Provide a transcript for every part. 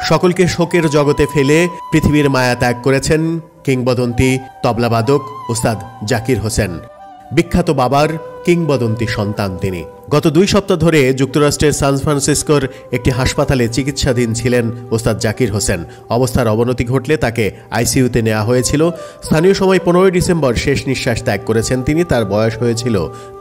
সকলকে শোকের জগতে ফেলে পৃথিবীর মায়া ত্যাগ করেছেন কিংবদন্তি তবলাবাদক ওস্তাদ জাকির হোসেন। বিখ্যাত বাবার কিংবদন্তি সন্তান তিনি। গত 2 সপ্তাহ ধরে যুক্তরাষ্ট্রের সান ফ্রান্সিসকোর একটি হাসপাতালে চিকিৎসাধীন ছিলেন ওস্তাদ জাকির হোসেন। অবস্থার অবনতি ঘটলে তাকে আইসিইউতে নেওয়া হয়েছিল। স্থানীয় সময় 15 ডিসেম্বর শেষ নিঃশ্বাস ত্যাগ করেছেন তিনি। তার বয়স হয়েছিল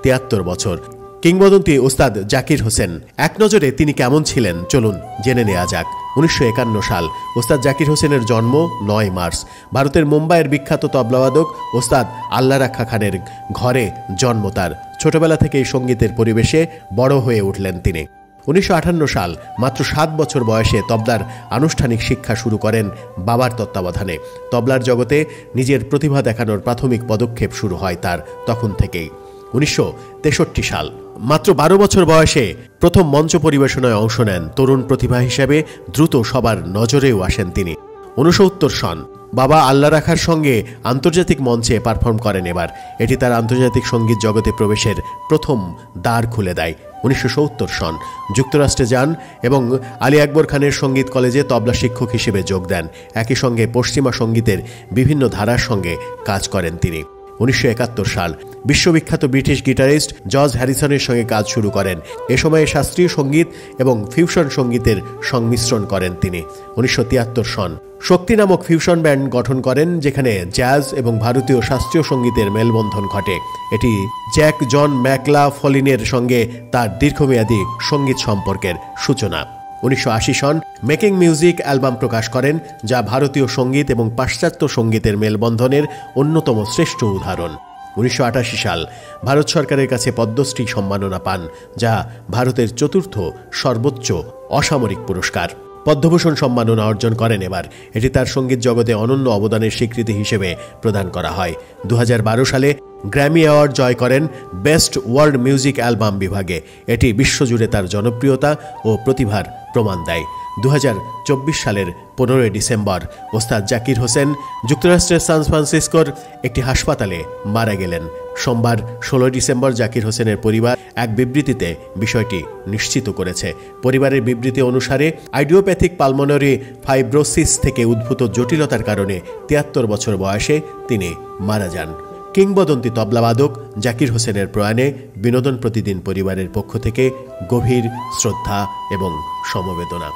73 বছর। কিংবদন্তি ওস্তাদ জাকির হোসেন, এক নজরে তিনি কেমন ছিলেন চলুন জেনে নেওয়া যাক। 1951 সাল ওস্তাদ জাকির হোসেনের জন্ম 9 মার্চ। ভারতের মুম্বাইয়ের বিখ্যাত তবলাবাদক ওস্তাদ আল্লাহ রাখা খানের ঘরে জন্ম তার। ছোটবেলা থেকেই সঙ্গীতের পরিবেশে বড় হয়ে উঠলেন তিনি। 1958 সাল মাত্র 7 বছর বয়সে তবলার আনুষ্ঠানিক শিক্ষা শুরু করেন বাবার তত্ত্বাবধানে। তবলার জগতে নিজের প্রতিভা দেখানোর প্রাথমিক পদক্ষেপ শুরু হয় তার তখন থেকেই। 1963 সাল মাত্র 12 বছর বয়সে প্রথম মঞ্চ পরিবেশনায় অংশ নেন। তরুণ প্রতিভা হিসেবে দ্রুত সবার নজরেও আসেন তিনি। 1969 সন বাবা আল্লাহ রাখার সঙ্গে আন্তর্জাতিক মঞ্চে পারফর্ম করেন। এবার এটি তার আন্তর্জাতিক সঙ্গীত জগতে প্রবেশের প্রথম দ্বার খুলে দেয়। 1970 সন যুক্তরাষ্ট্রে যান এবং আলী আকবর খানের সঙ্গীত কলেজে তবলা শিক্ষক হিসেবে যোগ দেন। একই সঙ্গে পশ্চিমা সঙ্গীতের বিভিন্ন ধারার সঙ্গে কাজ করেন তিনি। 1971 সাল বিশ্ববিখ্যাত ব্রিটিশ গিটারিস্ট জর্জ হ্যারিসনের সঙ্গে কাজ শুরু করেন। এ সময়ে শাস্ত্রীয় সঙ্গীত এবং ফিউশন সঙ্গীতের সংমিশ্রণ করেন তিনি। 1973 সন শক্তি নামক ফিউশন ব্যান্ড গঠন করেন, যেখানে জ্যাজ এবং ভারতীয় শাস্ত্রীয় সঙ্গীতের মেলবন্ধন ঘটে। এটি জ্যাক জন ম্যাকলাফলিনের সঙ্গে তার দীর্ঘমেয়াদী সঙ্গীত সম্পর্কের সূচনা। 1980 সন মেকিং মিউজিক অ্যালবাম প্রকাশ করেন, যা ভারতীয় সঙ্গীত এবং পাশ্চাত্য সঙ্গীতের মেলবন্ধনের অন্যতম শ্রেষ্ঠ উদাহরণ। 1988 সাল ভারত সরকারের কাছে পদ্মশ্রী সম্মাননা পান, যা ভারতের চতুর্থ সর্বোচ্চ অসামরিক পুরস্কার। পদ্মভূষণ সম্মাননা অর্জন করেন এবার। এটি তার সঙ্গীত জগতে অনন্য অবদানের স্বীকৃতি হিসেবে প্রদান করা হয়। 2012 সালে গ্র্যামি অ্যাওয়ার্ড জয় করেন বেস্ট ওয়ার্ল্ড মিউজিক অ্যালবাম বিভাগে। এটি বিশ্বজুড়ে তার জনপ্রিয়তা ও প্রতিভার প্রমাণ দেয়। 2024 সালের 15 ডিসেম্বর ওস্তাদ জাকির হোসেন যুক্তরাষ্ট্রের সান ফ্রান্সিসকোর একটি হাসপাতালে মারা গেলেন। সোমবার 16 ডিসেম্বর জাকির হোসেনের পরিবার এক বিবৃতিতে বিষয়টি নিশ্চিত করেছে। পরিবারের বিবৃতি অনুসারে আইডিওপ্যাথিক পালমোনারি ফাইব্রোসিস থেকে উদ্ভূত জটিলতার কারণে 73 বছর বয়সে তিনি মারা যান। কিংবদন্তি তবলাবাদক জাকির হোসেনের প্রয়াণে বিনোদন প্রতিদিন পরিবারের পক্ষ থেকে গভীর শ্রদ্ধা এবং সমবেদনা।